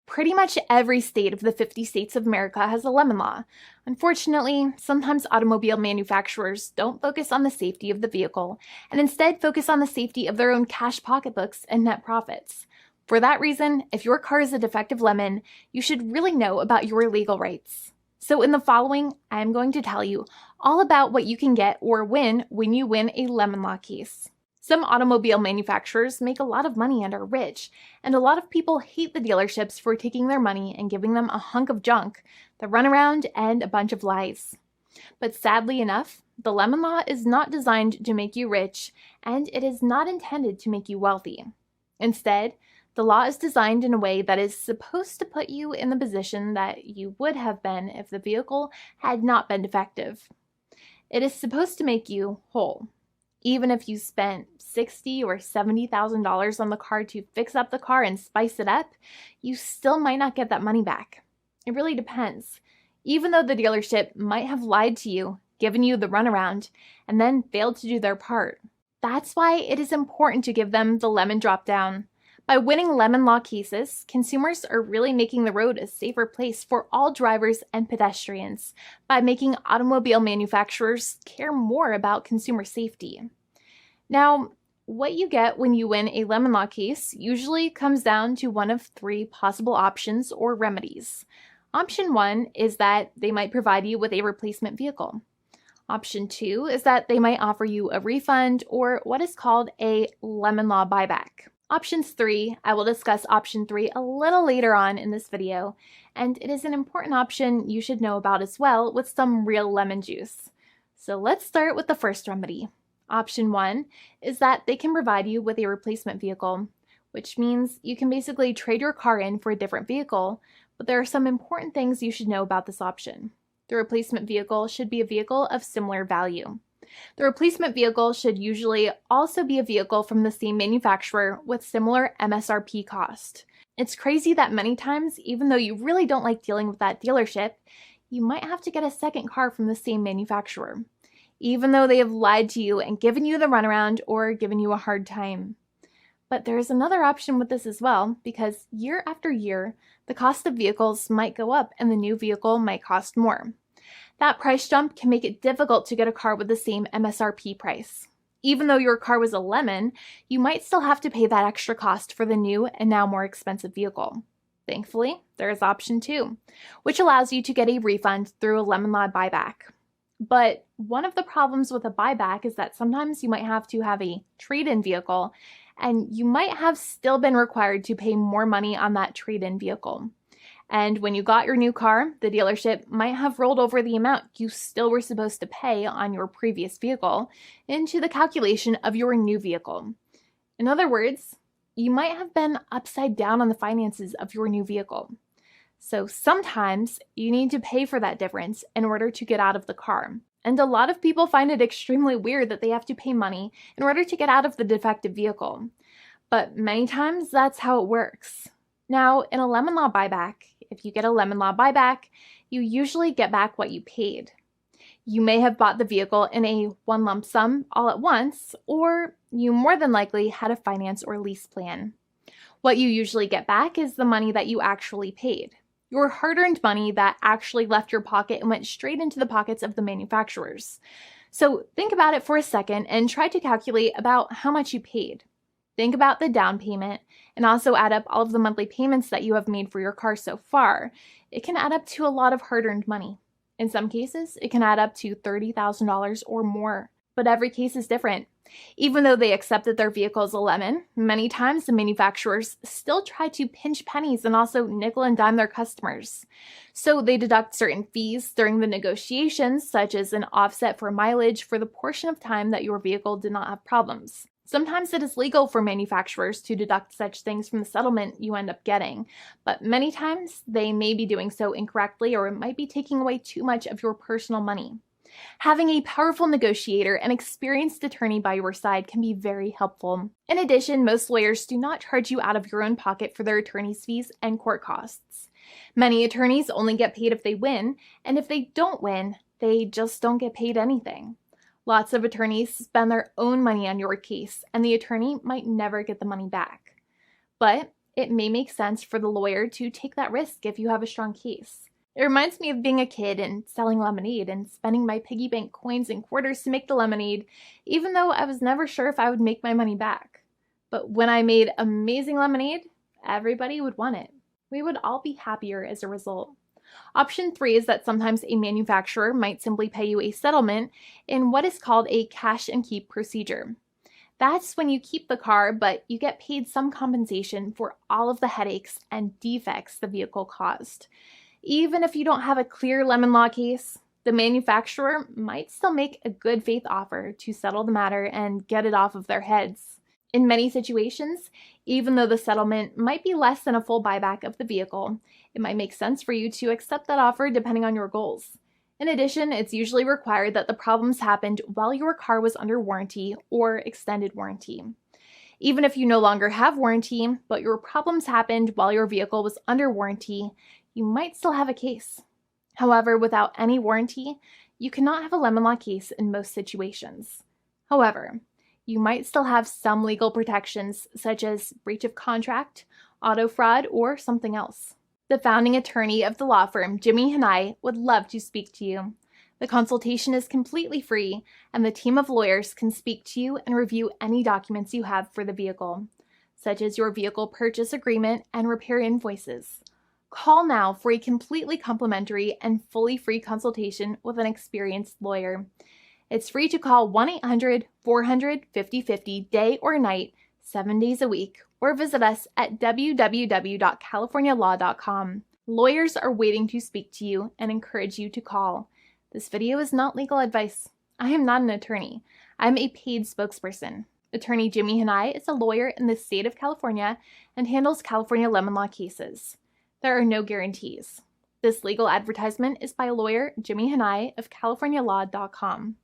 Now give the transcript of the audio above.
Pretty much every state of the 50 states of America has a lemon law. Unfortunately, sometimes automobile manufacturers don't focus on the safety of the vehicle and instead focus on the safety of their own cash pocketbooks and net profits. For that reason, if your car is a defective lemon, you should really know about your legal rights. So in the following, I am going to tell you all about what you can get or win when you win a lemon law case. Some automobile manufacturers make a lot of money and are rich, and a lot of people hate the dealerships for taking their money and giving them a hunk of junk, the runaround, and a bunch of lies. But sadly enough, the lemon law is not designed to make you rich, and it is not intended to make you wealthy. Instead, the law is designed in a way that is supposed to put you in the position that you would have been if the vehicle had not been defective. It is supposed to make you whole. Even if you spent $60,000 or $70,000 on the car to fix up the car and spice it up, you still might not get that money back. It really depends. Even though the dealership might have lied to you, given you the runaround, and then failed to do their part. That's why it is important to give them the lemon drop down. By winning lemon law cases, consumers are really making the road a safer place for all drivers and pedestrians by making automobile manufacturers care more about consumer safety. Now, what you get when you win a lemon law case usually comes down to one of three possible options or remedies. Option 1 is that they might provide you with a replacement vehicle. Option 2 is that they might offer you a refund or what is called a lemon law buyback. Options 3, I will discuss option 3 a little later on in this video, and it is an important option you should know about as well with some real lemon juice. So let's start with the first remedy. Option 1 is that they can provide you with a replacement vehicle, which means you can basically trade your car in for a different vehicle, but there are some important things you should know about this option. The replacement vehicle should be a vehicle of similar value. The replacement vehicle should usually also be a vehicle from the same manufacturer with similar MSRP cost. It's crazy that many times, even though you really don't like dealing with that dealership, you might have to get a second car from the same manufacturer, even though they have lied to you and given you the runaround or given you a hard time. But there is another option with this as well, because year after year, the cost of vehicles might go up and the new vehicle might cost more. That price jump can make it difficult to get a car with the same MSRP price. Even though your car was a lemon, you might still have to pay that extra cost for the new and now more expensive vehicle. Thankfully, there is option 2, which allows you to get a refund through a lemon law buyback. But one of the problems with a buyback is that sometimes you might have to have a trade-in vehicle, and you might have still been required to pay more money on that trade-in vehicle. And when you got your new car, the dealership might have rolled over the amount you still were supposed to pay on your previous vehicle into the calculation of your new vehicle. In other words, you might have been upside down on the finances of your new vehicle. So sometimes you need to pay for that difference in order to get out of the car. And a lot of people find it extremely weird that they have to pay money in order to get out of the defective vehicle. But many times that's how it works. Now, in a lemon law buyback, if you get a lemon law buyback, you usually get back what you paid. You may have bought the vehicle in a one lump sum all at once, or you more than likely had a finance or lease plan. What you usually get back is the money that you actually paid. Your hard-earned money that actually left your pocket and went straight into the pockets of the manufacturers. So think about it for a second and try to calculate about how much you paid. Think about the down payment and also add up all of the monthly payments that you have made for your car so far. It can add up to a lot of hard-earned money. In some cases, it can add up to $30,000 or more, but every case is different. Even though they accept that their vehicle is a lemon, many times the manufacturers still try to pinch pennies and also nickel and dime their customers. So they deduct certain fees during the negotiations, such as an offset for mileage for the portion of time that your vehicle did not have problems. Sometimes it is legal for manufacturers to deduct such things from the settlement you end up getting, but many times they may be doing so incorrectly or it might be taking away too much of your personal money. Having a powerful negotiator and experienced attorney by your side can be very helpful. In addition, most lawyers do not charge you out of your own pocket for their attorney's fees and court costs. Many attorneys only get paid if they win, and if they don't win, they just don't get paid anything. Lots of attorneys spend their own money on your case, and the attorney might never get the money back. But it may make sense for the lawyer to take that risk if you have a strong case. It reminds me of being a kid and selling lemonade and spending my piggy bank coins and quarters to make the lemonade, even though I was never sure if I would make my money back. But when I made amazing lemonade, everybody would want it. We would all be happier as a result. Option 3 is that sometimes a manufacturer might simply pay you a settlement in what is called a cash and keep procedure. That's when you keep the car, but you get paid some compensation for all of the headaches and defects the vehicle caused. Even if you don't have a clear lemon law case, the manufacturer might still make a good faith offer to settle the matter and get it off of their heads. In many situations, even though the settlement might be less than a full buyback of the vehicle, it might make sense for you to accept that offer depending on your goals. In addition, it's usually required that the problems happened while your car was under warranty or extended warranty. Even if you no longer have warranty, but your problems happened while your vehicle was under warranty, you might still have a case. However, without any warranty, you cannot have a lemon law case in most situations. However, you might still have some legal protections such as breach of contract, auto fraud, or something else. The founding attorney of the law firm, Jimmy and I, would love to speak to you. The consultation is completely free, and the team of lawyers can speak to you and review any documents you have for the vehicle, such as your vehicle purchase agreement and repair invoices. Call now for a completely complimentary and fully free consultation with an experienced lawyer. It's free to call 1-800-400-5050 day or night, 7 days a week, or visit us at www.californialaw.com. Lawyers are waiting to speak to you and encourage you to call. This video is not legal advice. I am not an attorney. I'm a paid spokesperson. Attorney Jimmy Hanai is a lawyer in the state of California and handles California lemon law cases. There are no guarantees. This legal advertisement is by lawyer Jimmy Hanai of CaliforniaLaw.com.